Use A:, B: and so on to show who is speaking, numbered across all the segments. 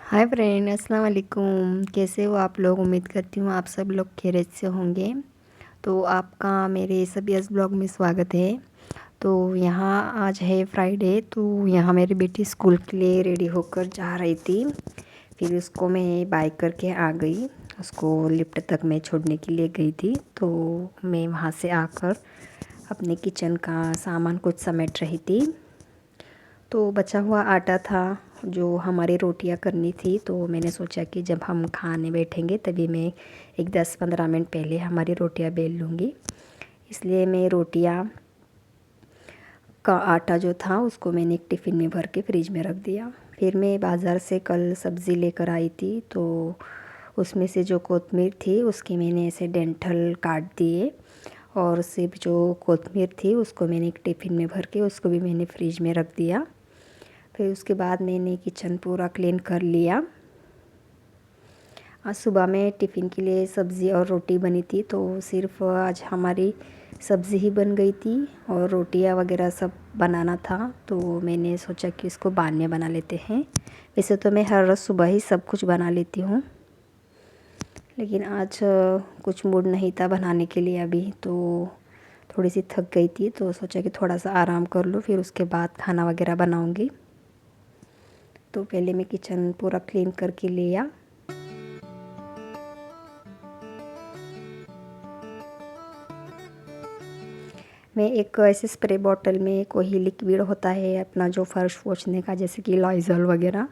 A: Hi friend, अस्सलाम वालेकुम। कैसे हो आप लोग? उम्मीद करती हूँ आप सब लोग खैरियत से होंगे। तो आपका मेरे SBS ब्लॉग में स्वागत है। तो यहाँ आज है फ्राइडे, तो यहाँ मेरी बेटी स्कूल के लिए रेडी होकर जा रही थी। फिर उसको मैं बाय करके आ गई। उसको लिफ्ट तक मैं छोड़ने के लिए गई थी। तो मैं वहाँ से आकर अपने किचन का सामान कुछ समेट रही थी। तो बचा हुआ आटा था जो हमारी रोटियां करनी थी, तो मैंने सोचा कि जब हम खाने बैठेंगे तभी मैं एक 10-15 मिनट पहले हमारी रोटियां बेल लूँगी। इसलिए मैं रोटियां का आटा जो था उसको मैंने एक टिफ़िन में भर के फ्रिज में रख दिया। फिर मैं बाज़ार से कल सब्ज़ी लेकर आई थी, तो उसमें से जो कोतमीर थी उसके मैंने ऐसे डेंटल काट दिए, और सिर्फ जो कोतमीर थी उसको मैंने एक टिफ़िन में भर के उसको भी मैंने फ्रिज में रख दिया। फिर उसके बाद मैंने किचन पूरा क्लीन कर लिया। आज सुबह में टिफ़िन के लिए सब्ज़ी और रोटी बनी थी, तो सिर्फ आज हमारी सब्ज़ी ही बन गई थी और रोटियां वगैरह सब बनाना था। तो मैंने सोचा कि इसको बाद में बना लेते हैं। वैसे तो मैं हर रोज़ सुबह ही सब कुछ बना लेती हूँ, लेकिन आज कुछ मूड नहीं था बनाने के लिए अभी, तो थोड़ी सी थक गई थी, तो सोचा कि थोड़ा सा आराम कर लूँ, फिर उसके बाद खाना वगैरह बनाऊँगी। तो पहले मैं किचन पूरा क्लीन करके लिया। मैं एक ऐसे स्प्रे बॉटल में कोई लिक्विड होता है अपना जो फर्श पोंछने का, जैसे कि लाइज़ॉल वगैरह,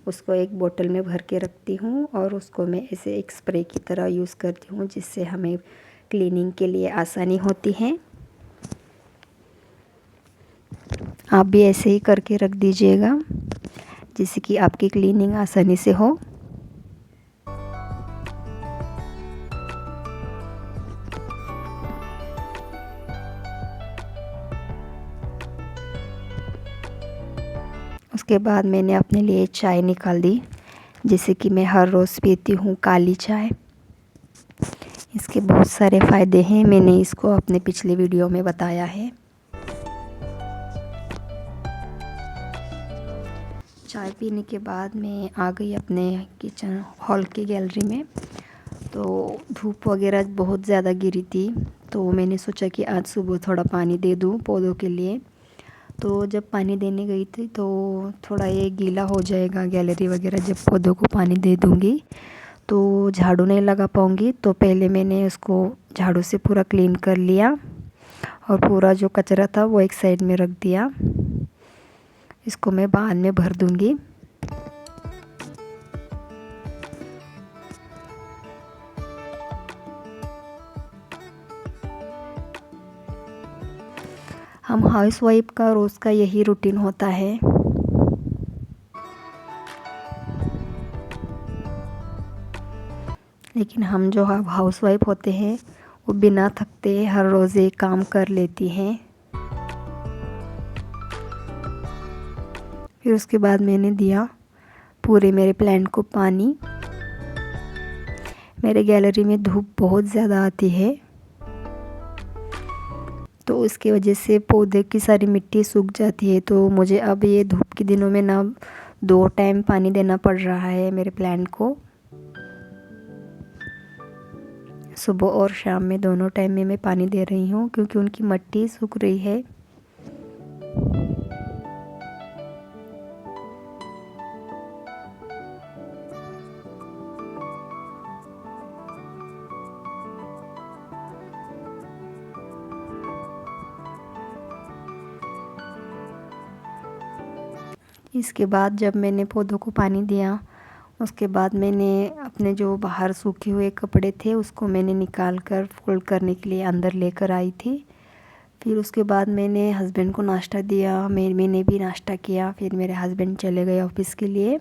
A: उसको एक बोतल में भर के रखती हूँ और उसको मैं ऐसे एक स्प्रे की तरह यूज़ करती हूँ, जिससे हमें क्लीनिंग के लिए आसानी होती है। आप भी ऐसे ही करके रख दीजिएगा, जिससे कि आपकी क्लीनिंग आसानी से हो। उसके बाद मैंने अपने लिए चाय निकाल दी, जैसे कि मैं हर रोज़ पीती हूँ काली चाय। इसके बहुत सारे फ़ायदे हैं, मैंने इसको अपने पिछले वीडियो में बताया है। चाय पीने के बाद मैं आ गई अपने किचन हॉल की गैलरी में। तो धूप वगैरह बहुत ज़्यादा गिरी थी, तो मैंने सोचा कि आज सुबह थोड़ा पानी दे दूँ पौधों के लिए। तो जब पानी देने गई थी तो थोड़ा ये गीला हो जाएगा गैलरी वगैरह, जब पौधों को पानी दे दूँगी तो झाड़ू नहीं लगा पाऊँगी। तो पहले मैंने उसको झाड़ू से पूरा क्लीन कर लिया और पूरा जो कचरा था वो एक साइड में रख दिया। इसको मैं बाद में भर दूँगी। हम हाउसवाइफ का रोज़ का यही रूटीन होता है। लेकिन हम जो हाउसवाइफ होते हैं वो बिना थकते हर रोज़ एक काम कर लेती हैं। फिर उसके बाद मैंने दिया पूरे मेरे प्लांट को पानी। मेरे गैलरी में धूप बहुत ज़्यादा आती है, तो उसकी वजह से पौधे की सारी मिट्टी सूख जाती है। तो मुझे अब ये धूप के दिनों में ना 2 टाइम पानी देना पड़ रहा है मेरे प्लांट को। सुबह और शाम में दोनों टाइम में मैं पानी दे रही हूँ, क्योंकि उनकी मिट्टी सूख रही है। इसके बाद जब मैंने पौधों को पानी दिया, उसके बाद मैंने अपने जो बाहर सूखे हुए कपड़े थे उसको मैंने निकाल कर फोल्ड करने के लिए अंदर लेकर आई थी। फिर उसके बाद मैंने हस्बैंड को नाश्ता दिया, मैंने भी नाश्ता किया। फिर मेरे हस्बैंड चले गए ऑफिस के लिए।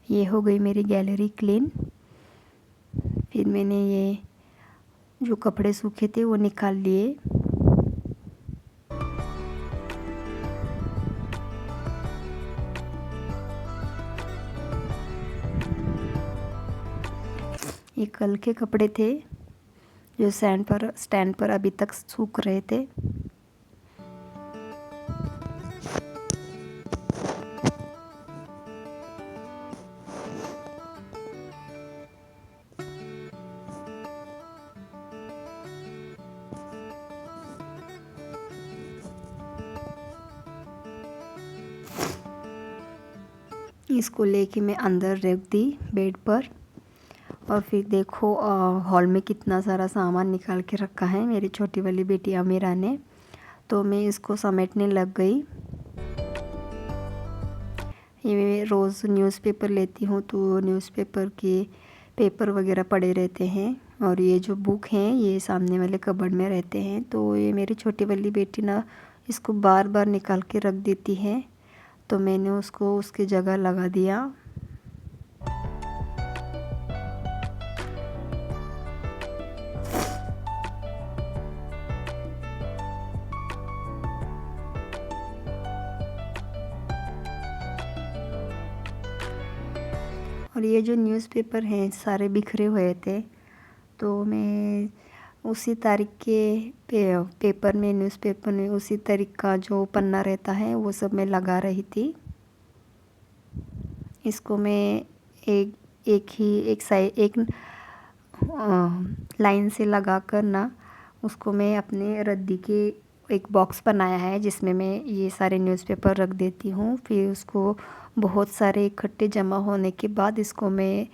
A: ये हो गई मेरी गैलरी क्लीन। फिर मैंने ये जो कपड़े सूखे थे वो निकाल लिए। ये कल के कपड़े थे जो स्टैंड पर अभी तक सूख रहे थे। इसको लेके मैं अंदर रख दी बेड पर। और फिर देखो हॉल में कितना सारा सामान निकाल के रखा है मेरी छोटी वाली बेटी अमीरा ने। तो मैं इसको समेटने लग गई। ये रोज़ न्यूज़पेपर लेती हूँ तो न्यूज़पेपर के पेपर वगैरह पड़े रहते हैं। और ये जो बुक हैं ये सामने वाले कबर्ड में रहते हैं। तो ये मेरी छोटी वाली बेटी ना इसको बार बार निकाल के रख देती है, तो मैंने उसको उसकी जगह लगा दिया। और ये जो न्यूज़पेपर हैं सारे बिखरे हुए थे, तो मैं उसी तारीख के पेपर में न्यूज़पेपर में उसी तारीख का जो पन्ना रहता है वो सब मैं लगा रही थी। इसको मैं एक लाइन से लगा कर ना उसको मैं अपने रद्दी के एक बॉक्स बनाया है जिसमें मैं ये सारे न्यूज़पेपर रख देती हूँ। फिर उसको बहुत सारे इकट्ठे जमा होने के बाद इसको मैं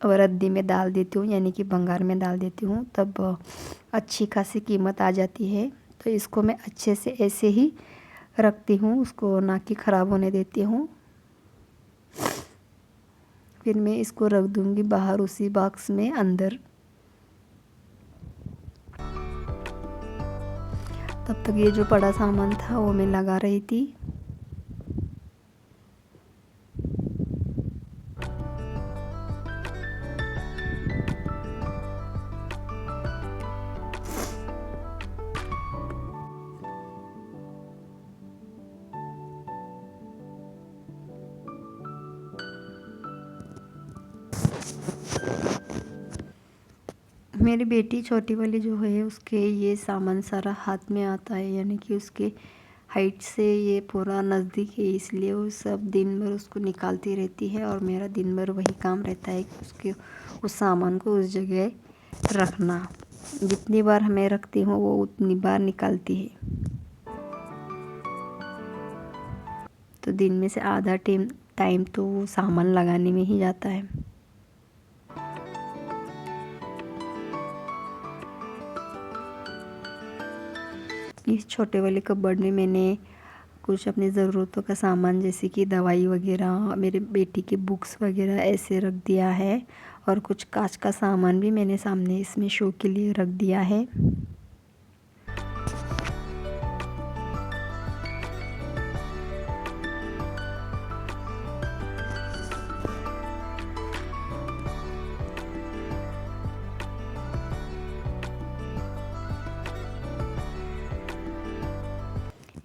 A: रद्दी में डाल देती हूँ, यानी कि भंगार में डाल देती हूँ, तब अच्छी खासी कीमत आ जाती है। तो इसको मैं अच्छे से ऐसे ही रखती हूँ, उसको ना कि ख़राब होने देती हूँ। फिर मैं इसको रख दूँगी बाहर उसी बॉक्स में अंदर। तब तक ये जो बड़ा सामान था वो मैं लगा रही थी। मेरी बेटी छोटी वाली जो है उसके ये सामान सारा हाथ में आता है, यानी कि उसके हाइट से ये पूरा नज़दीक है, इसलिए वो सब दिन भर उसको निकालती रहती है। और मेरा दिन भर वही काम रहता है कि उसके उस सामान को उस जगह रखना। जितनी बार मैं रखती हूँ वो उतनी बार निकालती है। तो दिन में से आधा टाइम तो वो सामान लगाने में ही जाता है। इस छोटे वाले कबर्ड में मैंने कुछ अपनी ज़रूरतों का सामान जैसे कि दवाई वगैरह, मेरे बेटी की बुक्स वगैरह ऐसे रख दिया है। और कुछ कांच का सामान भी मैंने सामने इसमें शो के लिए रख दिया है।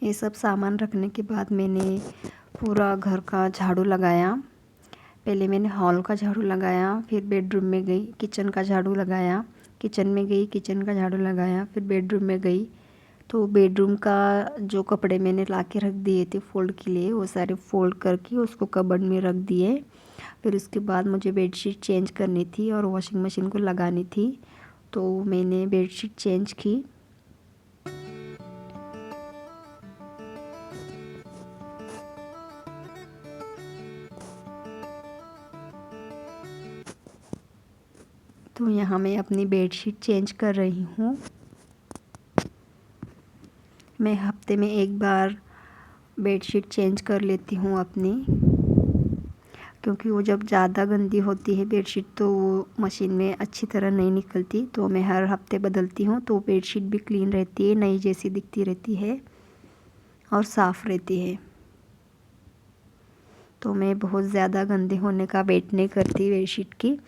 A: ये सब सामान रखने के बाद मैंने पूरा घर का झाड़ू लगाया। पहले मैंने हॉल का झाड़ू लगाया, फिर बेडरूम में गई, किचन का झाड़ू लगाया, किचन में गई, किचन का झाड़ू लगाया, फिर बेडरूम में गई। तो बेडरूम का जो कपड़े मैंने ला के रख दिए थे फोल्ड के लिए, वो सारे फोल्ड करके उसको कबर्ड में रख दिए। फिर उसके बाद मुझे बेडशीट चेंज करनी थी और वॉशिंग मशीन को लगानी थी, तो मैंने बेडशीट चेंज की। तो यहाँ मैं अपनी बेडशीट चेंज कर रही हूँ। मैं हफ्ते में एक बार बेडशीट चेंज कर लेती हूँ अपनी, क्योंकि वो जब ज़्यादा गंदी होती है बेडशीट तो वो मशीन में अच्छी तरह नहीं निकलती। तो मैं हर हफ्ते बदलती हूँ, तो बेडशीट भी क्लीन रहती है, नई जैसी दिखती रहती है और साफ़ रहती है। तो मैं बहुत ज़्यादा गंदे होने का वेट नहीं करती बेडशीट की,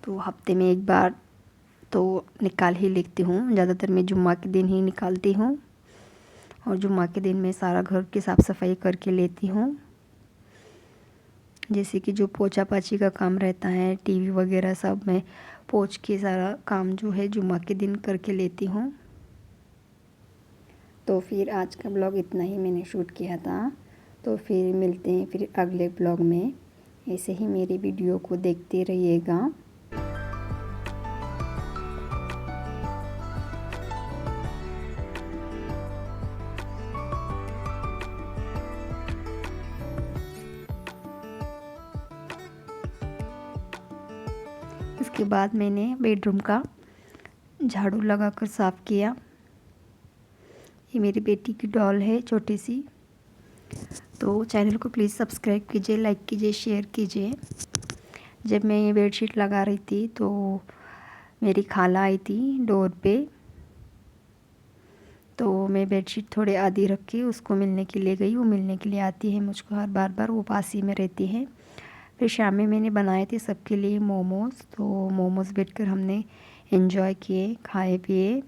A: तो हफ्ते में एक बार तो निकाल ही लेती हूँ। ज़्यादातर मैं जुम्मा के दिन ही निकालती हूँ और जुम्मा के दिन मैं सारा घर की साफ़ सफाई करके लेती हूँ। जैसे कि जो पोछा पाछी का काम रहता है, टीवी वगैरह सब मैं पोंछ के सारा काम जो है जुम्मा के दिन करके लेती हूँ। तो फिर आज का ब्लॉग इतना ही मैंने शूट किया था। तो फिर मिलते हैं फिर अगले ब्लॉग में। ऐसे ही मेरी वीडियो को देखते रहिएगा। इसके बाद मैंने बेडरूम का झाड़ू लगाकर साफ़ किया। ये मेरी बेटी की डॉल है छोटी सी। तो चैनल को प्लीज़ सब्सक्राइब कीजिए, लाइक कीजिए, शेयर कीजिए। जब मैं ये बेडशीट लगा रही थी तो मेरी खाला आई थी डोर पे। तो मैं बेडशीट थोड़े आधी रख के उसको मिलने के लिए गई। वो मिलने के लिए आती है मुझको हर बार, वो पास ही में रहती है। फिर शाम में मैंने बनाए थे सबके लिए मोमोज़। तो मोमोज़ बैठकर हमने एंजॉय किए, खाए पिए।